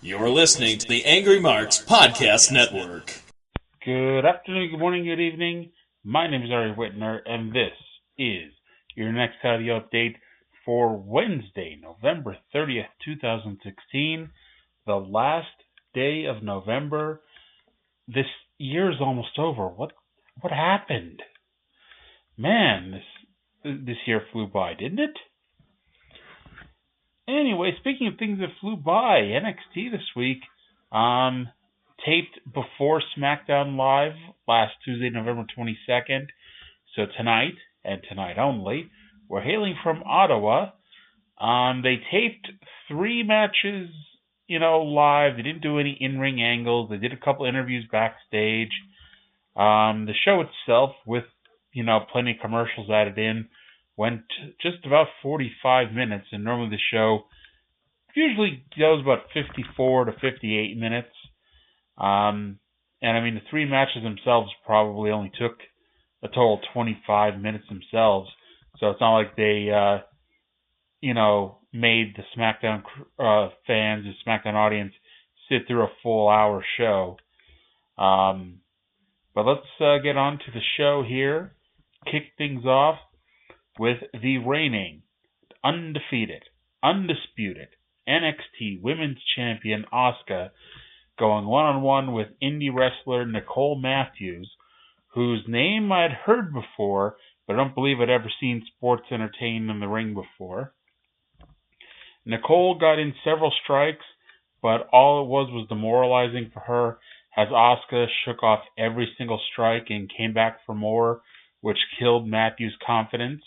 You're listening to the Angry Marks Podcast Network. Good afternoon, good morning, good evening. My name is Arya and this is your next audio update for Wednesday, November 30th, 2016, the last day of November. This year is almost over. What happened? Man, this year flew by, didn't it? Anyway, speaking of things that flew by, NXT this week, taped before SmackDown Live last Tuesday, November 22nd. So tonight, and tonight only, we're hailing from Ottawa. They taped 3 matches, live. They didn't do any in-ring angles. They did a couple interviews backstage. The show itself, with, plenty of commercials added in, went just about 45 minutes, and normally the show usually goes about 54 to 58 minutes. And the 3 matches themselves probably only took a total of 25 minutes themselves. So it's not like they, made the SmackDown fans, the SmackDown audience, sit through a full hour show. But let's get on to the show here. Kick things off with the reigning, undefeated, undisputed NXT Women's Champion Asuka going one-on-one with indie wrestler Nicole Matthews, whose name I'd heard before, but I don't believe I'd ever seen sports entertained in the ring before. Nicole got in several strikes, but all it was demoralizing for her, as Asuka shook off every single strike and came back for more, which killed Matthews' confidence.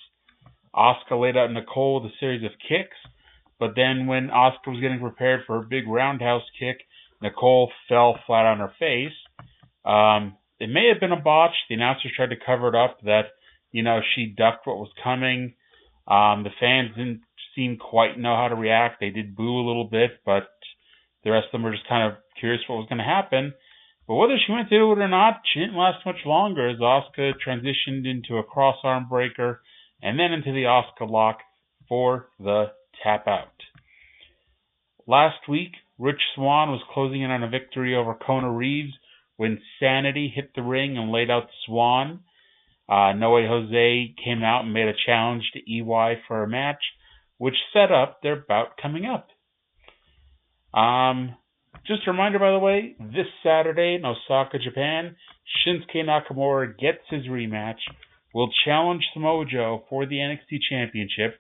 Asuka laid out Nicole with a series of kicks, but then when Asuka was getting prepared for her big roundhouse kick, Nicole fell flat on her face. It may have been a botch. The announcers tried to cover it up that, she ducked what was coming. The fans didn't seem quite know how to react. They did boo a little bit, but the rest of them were just kind of curious what was going to happen. But whether she went to do it or not, she didn't last much longer as Asuka transitioned into a cross-arm breaker and then into the Asuka lock for the tap out. Last week, Rich Swann was closing in on a victory over Kona Reeves when Sanity hit the ring and laid out Swann. No Way Jose came out and made a challenge to EY for a match, which set up their bout coming up. Just a reminder, by the way, this Saturday in Osaka, Japan, Shinsuke Nakamura gets his rematch, will challenge Samoa Joe for the NXT Championship.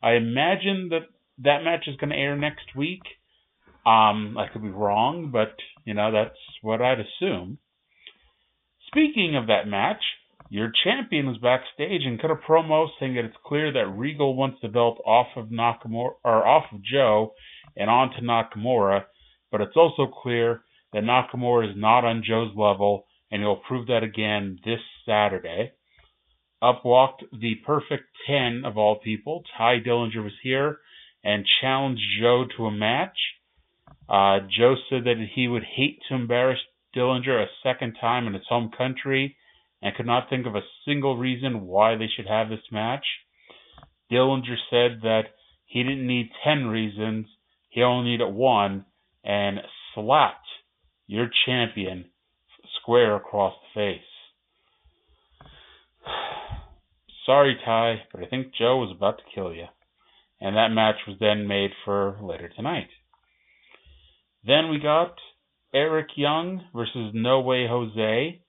I imagine that match is going to air next week. I could be wrong, but, that's what I'd assume. Speaking of that match, your champion was backstage and cut a promo saying that it's clear that Regal wants the belt off of Joe and onto Nakamura, but it's also clear that Nakamura is not on Joe's level, and he'll prove that again this Saturday. Up walked the perfect 10 of all people. Ty Dillinger was here and challenged Joe to a match. Joe said that he would hate to embarrass Dillinger a second time in his home country and could not think of a single reason why they should have this match. Dillinger said that he didn't need 10 reasons, he only needed 1, and slapped your champion square across the face. Sorry, Ty, but I think Joe was about to kill you. And that match was then made for later tonight. Then we got Eric Young versus No Way Jose.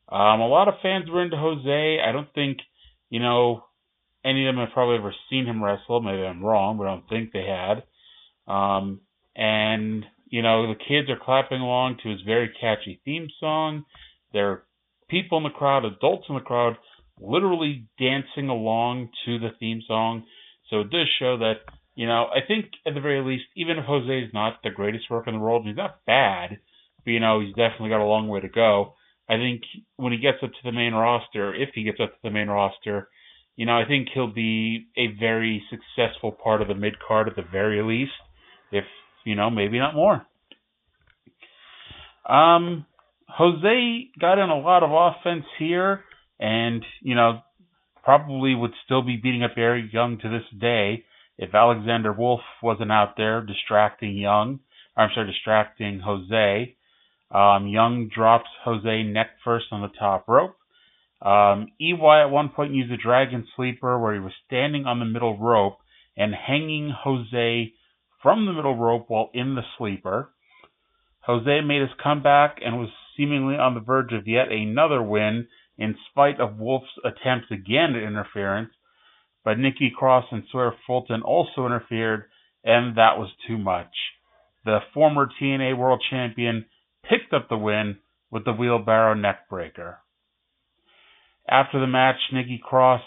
A lot of fans were into Jose. I don't think, any of them have probably ever seen him wrestle. Maybe I'm wrong, but I don't think they had. And, the kids are clapping along to his very catchy theme song. There are people in the crowd, adults in the crowd, literally dancing along to the theme song. So it does show that, I think at the very least, even if Jose is not the greatest worker in the world, he's not bad, but, he's definitely got a long way to go. I think when he gets up to the main roster, if he gets up to the main roster, I think he'll be a very successful part of the mid-card at the very least, if, maybe not more. Jose got in a lot of offense here, and, probably would still be beating up Eric Young to this day if Alexander Wolf wasn't out there distracting Young. distracting Jose. Young drops Jose neck first on the top rope. EY at one point used a dragon sleeper where he was standing on the middle rope and hanging Jose from the middle rope while in the sleeper. Jose made his comeback and was seemingly on the verge of yet another win in spite of Wolf's attempts again at interference, but Nikki Cross and Sawyer Fulton also interfered, and that was too much. The former TNA World Champion picked up the win with the wheelbarrow neckbreaker. After the match, Nikki Cross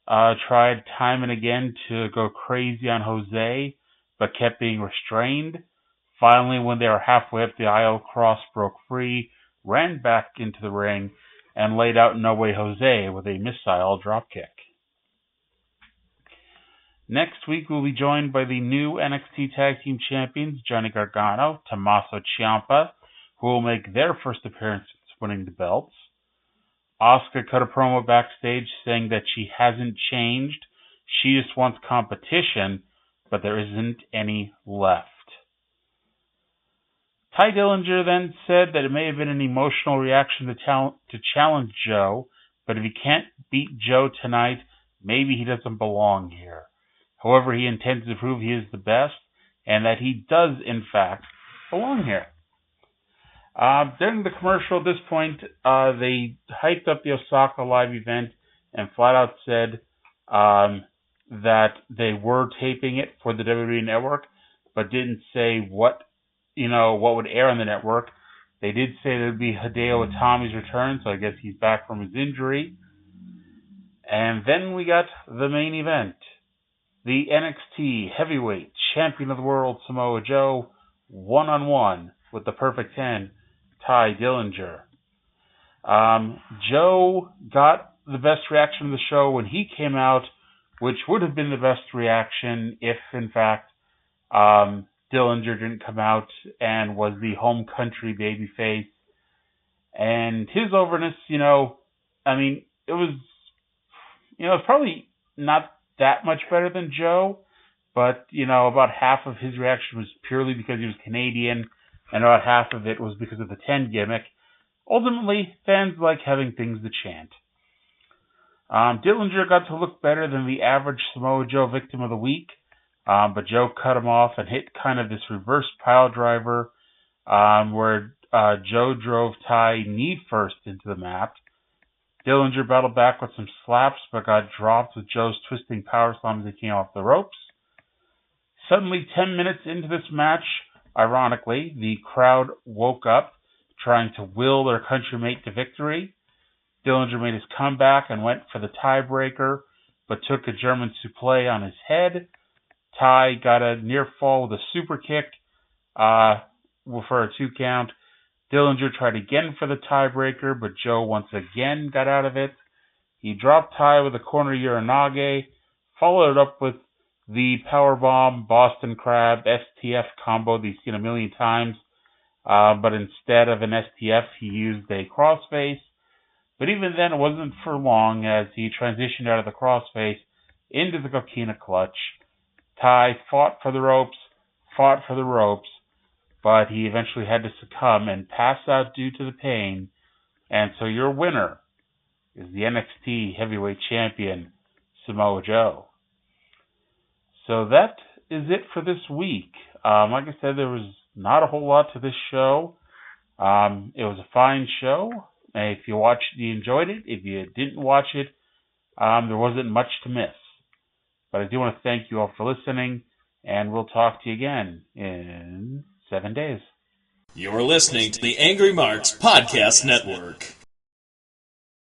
tried time and again to go crazy on Jose, but kept being restrained. Finally, when they were halfway up the aisle, Cross broke free, ran back into the ring, and laid out No Way Jose with a missile dropkick. Next week, we'll be joined by the new NXT Tag Team Champions, Johnny Gargano, Tommaso Ciampa, who will make their first appearance since winning the belts. Asuka cut a promo backstage saying that she hasn't changed. She just wants competition, but there isn't any left. Ty Dillinger then said that it may have been an emotional reaction to challenge Joe, but if he can't beat Joe tonight, maybe he doesn't belong here. However, he intends to prove he is the best, and that he does, in fact, belong here. During the commercial at this point, they hyped up the Osaka Live event and flat out said that they were taping it for the WWE Network, but didn't say what would air on the network. They did say there would be Hideo Itami's return, so I guess he's back from his injury. And then we got the main event. The NXT Heavyweight Champion of the World, Samoa Joe, one-on-one with the Perfect 10, Ty Dillinger. Joe got the best reaction of the show when he came out, which would have been the best reaction if, in fact, Dillinger didn't come out and was the home country babyface. And his overness, it was probably not that much better than Joe, but, about half of his reaction was purely because he was Canadian, and about half of it was because of the 10 gimmick. Ultimately, fans like having things to chant. Dillinger got to look better than the average Samoa Joe victim of the week, but Joe cut him off and hit kind of this reverse pile driver where Joe drove Ty knee first into the mat. Dillinger battled back with some slaps, but got dropped with Joe's twisting power slam as he came off the ropes. Suddenly, 10 minutes into this match, ironically, the crowd woke up, trying to will their countrymate to victory. Dillinger made his comeback and went for the tiebreaker, but took a German suplex on his head. Ty got a near fall with a super kick for a 2 count. Dillinger tried again for the tiebreaker, but Joe once again got out of it. He dropped Ty with a corner Uranage, followed it up with the powerbomb Boston Crab STF combo that you've seen a million times, but instead of an STF, he used a crossface. But even then, it wasn't for long as he transitioned out of the crossface into the Coquina Clutch. Ty fought for the ropes, but he eventually had to succumb and pass out due to the pain. And so your winner is the NXT Heavyweight Champion, Samoa Joe. So that is it for this week. Like I said, there was not a whole lot to this show. It was a fine show. If you watched it, you enjoyed it. If you didn't watch it, there wasn't much to miss. But I do want to thank you all for listening, and we'll talk to you again in 7 days. You're listening to the Angry Marks Podcast Network.